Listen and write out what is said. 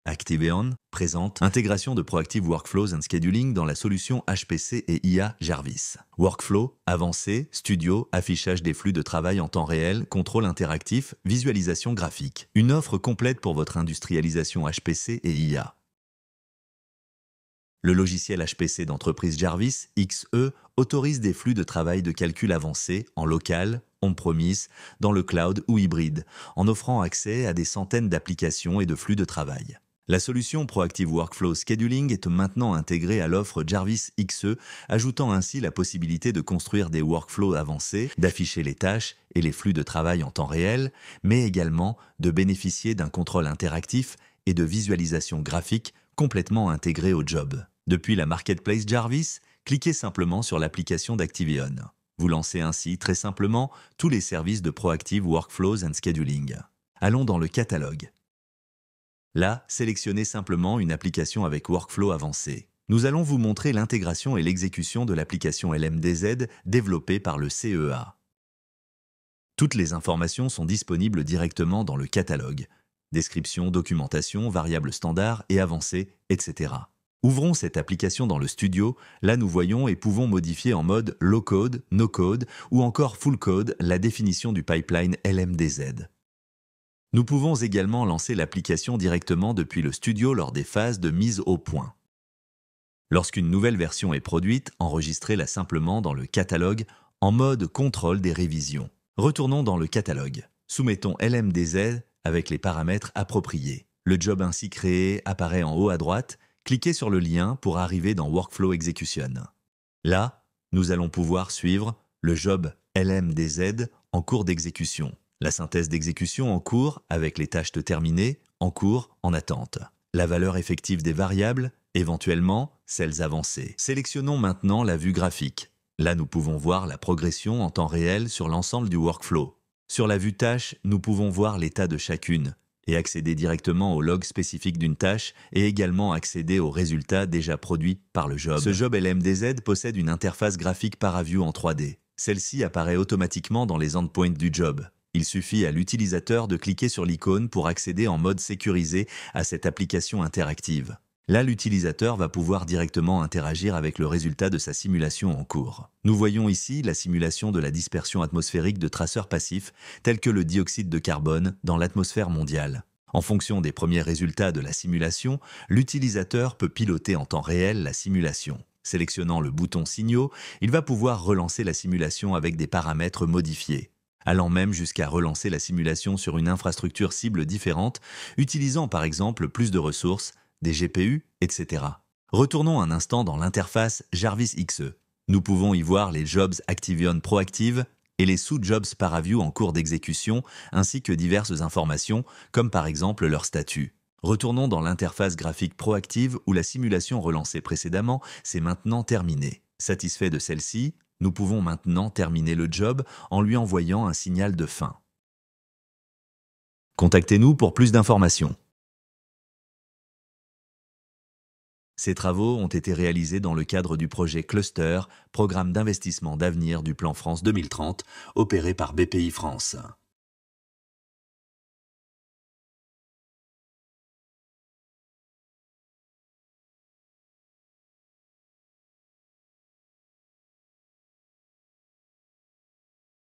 Activeon présente intégration de Proactive Workflows and Scheduling dans la solution HPC et IA Jarvis. Workflow, avancé, studio, affichage des flux de travail en temps réel, contrôle interactif, visualisation graphique. Une offre complète pour votre industrialisation HPC et IA. Le logiciel HPC d'entreprise Jarvis, XE, autorise des flux de travail de calcul avancés en local, on-premise, dans le cloud ou hybride, en offrant accès à des centaines d'applications et de flux de travail. La solution Proactive Workflow Scheduling est maintenant intégrée à l'offre Jarvis XE, ajoutant ainsi la possibilité de construire des workflows avancés, d'afficher les tâches et les flux de travail en temps réel, mais également de bénéficier d'un contrôle interactif et de visualisation graphique complètement intégrée au job. Depuis la marketplace Jarvis, cliquez simplement sur l'application d'Activeon. Vous lancez ainsi très simplement tous les services de Proactive Workflows and Scheduling. Allons dans le catalogue. Là, sélectionnez simplement une application avec workflow avancé. Nous allons vous montrer l'intégration et l'exécution de l'application LMDZ développée par le CEA. Toutes les informations sont disponibles directement dans le catalogue. Description, documentation, variables standards et avancées, etc. Ouvrons cette application dans le studio. Là, nous voyons et pouvons modifier en mode low code, no code ou encore full code la définition du pipeline LMDZ. Nous pouvons également lancer l'application directement depuis le studio lors des phases de mise au point. Lorsqu'une nouvelle version est produite, enregistrez-la simplement dans le catalogue en mode contrôle des révisions. Retournons dans le catalogue. Soumettons LMDZ avec les paramètres appropriés. Le job ainsi créé apparaît en haut à droite. Cliquez sur le lien pour arriver dans Workflow Execution. Là, nous allons pouvoir suivre le job LMDZ en cours d'exécution. La synthèse d'exécution en cours avec les tâches terminées, en cours, en attente. La valeur effective des variables, éventuellement celles avancées. Sélectionnons maintenant la vue graphique. Là, nous pouvons voir la progression en temps réel sur l'ensemble du workflow. Sur la vue tâche, nous pouvons voir l'état de chacune et accéder directement au log spécifique d'une tâche et également accéder aux résultats déjà produits par le job. Ce job LMDZ possède une interface graphique ParaView en 3D. Celle-ci apparaît automatiquement dans les endpoints du job. Il suffit à l'utilisateur de cliquer sur l'icône pour accéder en mode sécurisé à cette application interactive. Là, l'utilisateur va pouvoir directement interagir avec le résultat de sa simulation en cours. Nous voyons ici la simulation de la dispersion atmosphérique de traceurs passifs tels que le dioxyde de carbone dans l'atmosphère mondiale. En fonction des premiers résultats de la simulation, l'utilisateur peut piloter en temps réel la simulation. Sélectionnant le bouton Signaux, il va pouvoir relancer la simulation avec des paramètres modifiés, allant même jusqu'à relancer la simulation sur une infrastructure cible différente, utilisant par exemple plus de ressources, des GPU, etc. Retournons un instant dans l'interface Jarvis XE. Nous pouvons y voir les jobs Activeon Proactive et les sous-jobs ParaView en cours d'exécution, ainsi que diverses informations, comme par exemple leur statut. Retournons dans l'interface graphique Proactive où la simulation relancée précédemment s'est maintenant terminée. Satisfait de celle-ci, nous pouvons maintenant terminer le job en lui envoyant un signal de fin. Contactez-nous pour plus d'informations. Ces travaux ont été réalisés dans le cadre du projet Cluster, programme d'investissement d'avenir du plan France 2030, opéré par BPI France.